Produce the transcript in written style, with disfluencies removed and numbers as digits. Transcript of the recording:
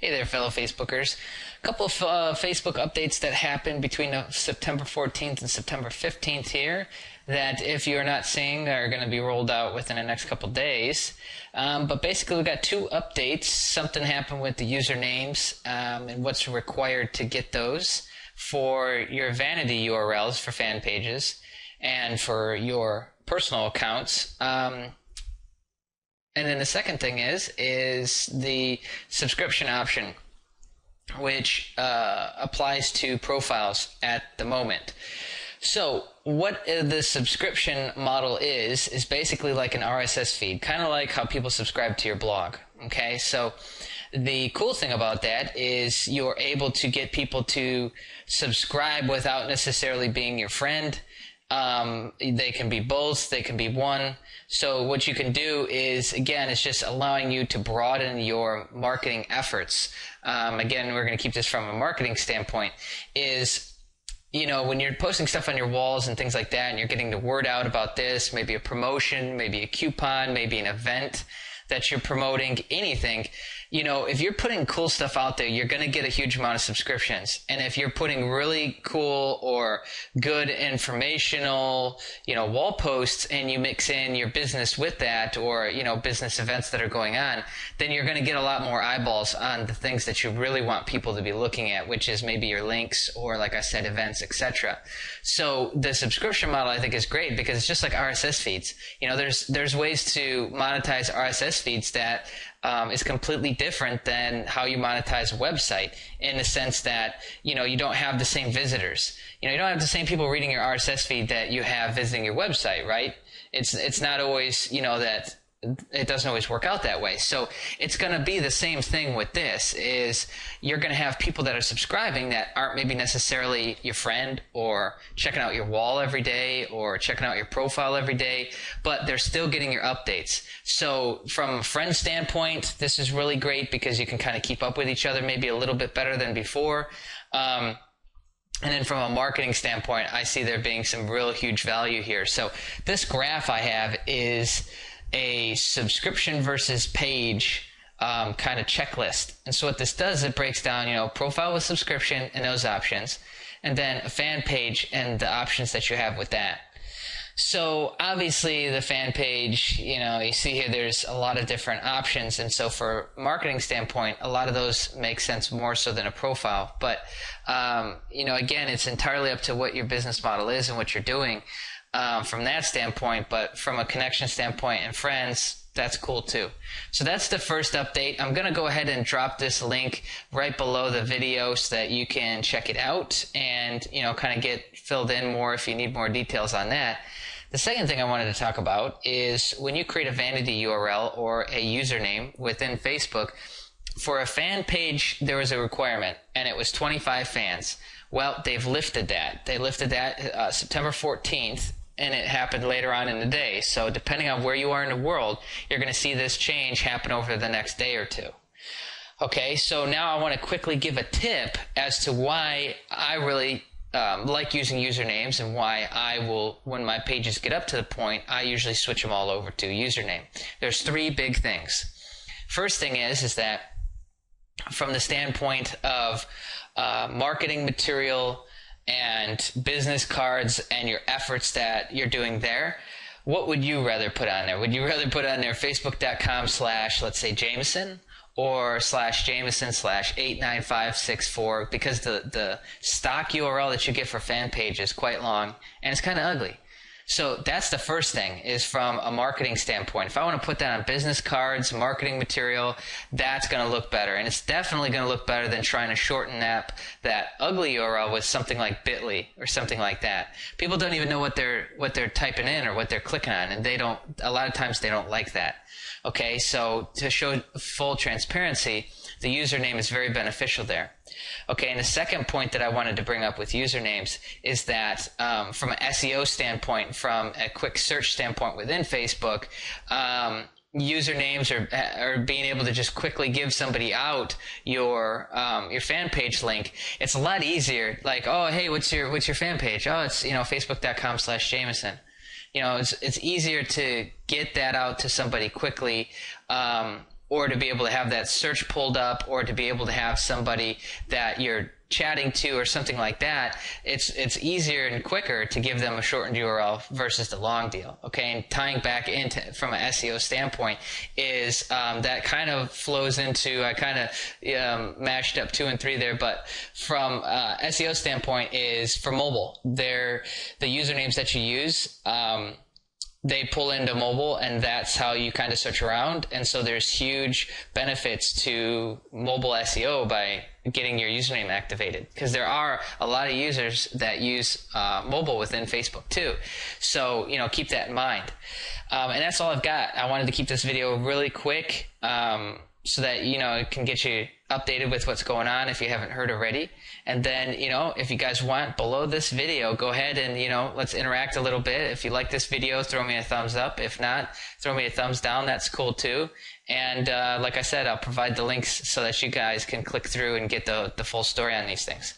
Hey there, fellow Facebookers. A couple of Facebook updates that happened between September 14th and September 15th here that if you're not seeing are going to be rolled out within the next couple days. But basically we got two updates. Something happened with the usernames and what's required to get those for your vanity URLs for fan pages and for your personal accounts. And then the second thing is the subscription option, which applies to profiles at the moment. So what the subscription model is basically like an RSS feed, kind of like how people subscribe to your blog. Okay, so the cool thing about that is you're able to get people to subscribe without necessarily being your friend. They can be both, they can be one. So what you can do is, again, it's just allowing you to broaden your marketing efforts. Again, we're going to keep this from a marketing standpoint, is, you know, when you're posting stuff on your walls and things like that, and you're getting the word out about this, maybe a promotion, maybe a coupon, maybe an event that you're promoting, anything, you know, if you're putting cool stuff out there, you're going to get a huge amount of subscriptions. And if you're putting really cool or good informational, you know, wall posts and you mix in your business with that, or, you know, business events that are going on, then you're going to get a lot more eyeballs on the things that you really want people to be looking at, which is maybe your links or, like I said, events, etc. So the subscription model, I think, is great because it's just like RSS feeds. You know, there's ways to monetize RSS feeds that is completely different than how you monetize a website, in the sense that, you know, you don't have the same visitors. You know, you don't have the same people reading your RSS feed that you have visiting your website, right? It's not always, you know, that it doesn't always work out that way. So it's going to be the same thing with this, is you're going to have people that are subscribing that aren't maybe necessarily your friend or checking out your wall every day or checking out your profile every day, but they're still getting your updates. So from a friend standpoint, this is really great because you can kind of keep up with each other maybe a little bit better than before. And then from a marketing standpoint, I see there being some real huge value here. So this graph I have is a subscription versus page kind of checklist. And so what this does, it breaks down, you know, profile with subscription and those options, and then a fan page and the options that you have with that. So obviously the fan page, you know, you see here there's a lot of different options, and so for a marketing standpoint, a lot of those make sense more so than a profile. But you know, again, it's entirely up to what your business model is and what you're doing from that standpoint. But from a connection standpoint and friends, that's cool too. So that's the first update. I'm going to go ahead and drop this link right below the video so that you can check it out and, you know, kind of get filled in more if you need more details on that. The second thing I wanted to talk about is when you create a vanity URL or a username within Facebook, for a fan page, there was a requirement, and it was 25 fans. Well, they've lifted that. They lifted that September 14th. And it happened later on in the day. So depending on where you are in the world, you're going to see this change happen over the next day or two. Okay, so now I want to quickly give a tip as to why I really like using usernames, and why I will, when my pages get up to the point, I usually switch them all over to username. There's three big things. First thing is that from the standpoint of marketing material and business cards and your efforts that you're doing there, what would you rather put on there? Would you rather put on there facebook.com/ let's say Jameson, or /Jameson /89564, because the stock URL that you get for fan page is quite long and it's kind of ugly. So that's the first thing, is from a marketing standpoint. If I want to put that on business cards, marketing material, that's going to look better. And it's definitely going to look better than trying to shorten that ugly URL with something like Bitly or something like that. People don't even know what they're typing in or what they're clicking on, and a lot of times they don't like that. Okay, so to show full transparency, the username is very beneficial there. Okay, and the second point that I wanted to bring up with usernames is that from an SEO standpoint, from a quick search standpoint within Facebook, usernames or being able to just quickly give somebody out your fan page link, it's a lot easier. Like, oh, hey, what's your fan page? Oh, it's, you know, facebook.com /Jameson. You know, it's easier to get that out to somebody quickly or to be able to have that search pulled up, or to be able to have somebody that you're chatting to or something like that, it's easier and quicker to give them a shortened URL versus the long deal. Okay, and tying back into from an SEO standpoint is that kind of flows into, I kind of mashed up 2 and 3 there, but from SEO standpoint is for mobile. The usernames that you use, they pull into mobile, and that's how you kind of search around. And so there's huge benefits to mobile SEO by getting your username activated, because there are a lot of users that use mobile within Facebook too. So, keep that in mind. And that's all I've got. I wanted to keep this video really quick so that, it can get you updated with what's going on if you haven't heard already. And then, if you guys want, below this video, go ahead and, let's interact a little bit. If you like this video, throw me a thumbs up. If not, throw me a thumbs down. That's cool too. And like I said, I'll provide the links so that you guys can click through and get the full story on these things.